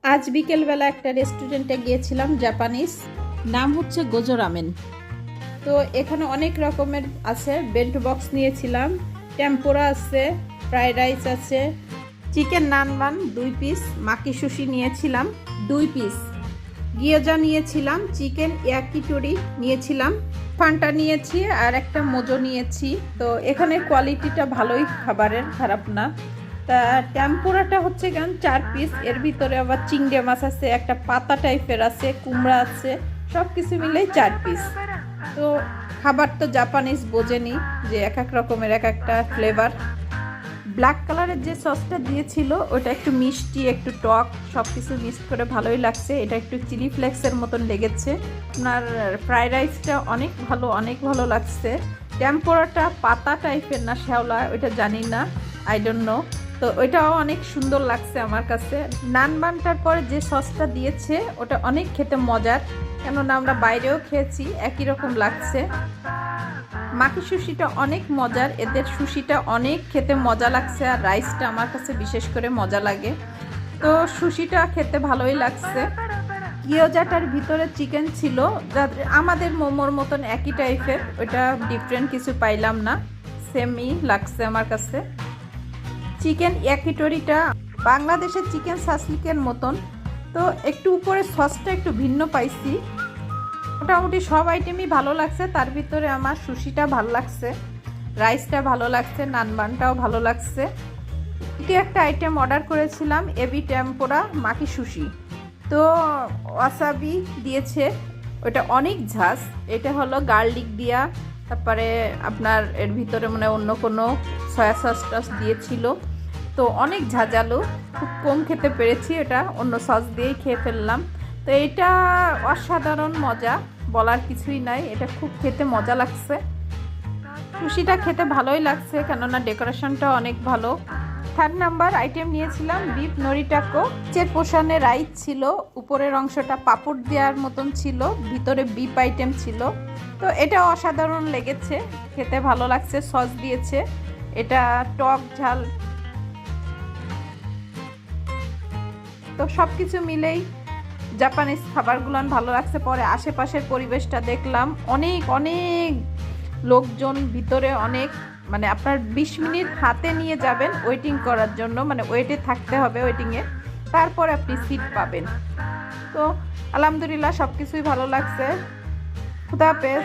আজ বিকেলবেলা একটা রেস্টুরেন্টে গিয়েছিলাম, জাপানিজ, নাম হচ্ছে গোজো রামেন। তো এখানে অনেক রকমের আছে। বেন্ট বক্স নিয়েছিলাম, টেম্পোরা আছে, ফ্রাইড রাইস আছে, চিকেন নানবান 2 পিস, মাকি সুশি নিয়েছিলাম 2 পিস, গিয়োজা নিয়েছিলাম, চিকেন ইয়াকিটোরি নিয়েছিলাম, ফান্টা নিয়েছি আর একটা মোজো নিয়েছি। তো এখানে কোয়ালিটিটা ভালোই, খাবারের খারাপ না। তা টেম্পুরাটা হচ্ছে কেন 4 পিস, এর ভিতরে আবার চিংড়ি মাছ আছে, একটা পাতা টাইপের আছে, কুমড়া আছে, সব কিছু মিলেই 4 পিস। তো খাবার তো জাপানিজ বোঝেনি যে এক এক রকমের এক একটা ফ্লেভার। ব্ল্যাক কালারের যে সসটা দিয়েছিল ওটা একটু মিষ্টি, একটু টক, সব কিছু মিক্স করে ভালোই লাগছে। এটা একটু চিলি ফ্লেক্সের মতন লেগেছে। আপনার ফ্রাইড রাইসটা অনেক ভালো লাগছে। টেম্পোরাটা পাতা টাইপের না শ্যাওলা, ওইটা জানি না, আই ডোন্ট নো। তো ওইটাও অনেক সুন্দর লাগছে আমার কাছে। নান বানটার পরে যে সসটা দিয়েছে ওটা অনেক খেতে মজার, কেননা আমরা বাইরেও খেয়েছি, একই রকম লাগছে। মাকি সুশিটা অনেক মজার, এদের সুশিটা অনেক খেতে মজা লাগছে, আর রাইসটা আমার কাছে বিশেষ করে মজা লাগে। তো সুশিটা খেতে ভালোই লাগছে। গিয়োজাটার ভিতরে চিকেন ছিল, আমাদের মোমোর মতন একই টাইপের, ওটা ডিফারেন্ট কিছু পাইলাম না, সেমই লাগছে আমার কাছে। চিকেন ইয়াকিটোরিটা বাংলাদেশের চিকেন সাসলিকের মতন, তো একটু উপরে সসটা একটু ভিন্ন পাইছি। মোটামুটি সব আইটেমই ভালো লাগছে, তার ভিতরে আমার সুশিটা ভালো লাগছে, রাইসটা ভালো লাগছে, নানবানটাও ভালো লাগছে। এটি একটা আইটেম অর্ডার করেছিলাম, এবি টেম্পোরা মাকি সুশি। তো ওয়াসাবি দিয়েছে, ওটা অনেক ঝাঁজ। এটা হলো গার্লিক দিয়া, তারপরে আপনার এর ভিতরে মানে অন্য কোনো সয়া সস টস দিয়েছিল। তো অনেক ঝাঁঝালো, খুব কম খেতে পেরেছি, এটা অন্য সস দিয়েই খেয়ে ফেললাম। তো এটা অসাধারণ মজা, বলার কিছুই নাই, এটা খুব খেতে মজা লাগছে। সুশিটা খেতে ভালোই লাগছে, কেননা ডেকোরেশনটা অনেক ভালো। 3 নাম্বার আইটেম নিয়েছিলাম বিফ নরিটাকো। নিচের পোষণে রাইস ছিল, উপরের অংশটা পাপড় দেওয়ার মতন ছিল, ভিতরে বিফ আইটেম ছিল। তো এটা অসাধারণ লেগেছে, খেতে ভালো লাগছে। সস দিয়েছে, এটা টক ঝাল, তো সব কিছু মিলেই জাপানিজ খাবারগুলো ভালো লাগছে। পরে আশেপাশের পরিবেশটা দেখলাম, অনেক লোকজন ভিতরে, অনেক মানে আপনার 20 মিনিট হাতে নিয়ে যাবেন ওয়েটিং করার জন্য, মানে ওয়েটে থাকতে হবে, ওয়েটিংয়ে, তারপর আপনি সিট পাবেন। তো আলহামদুলিল্লাহ সব কিছুই ভালো লাগছে। খুদা হাফেজ।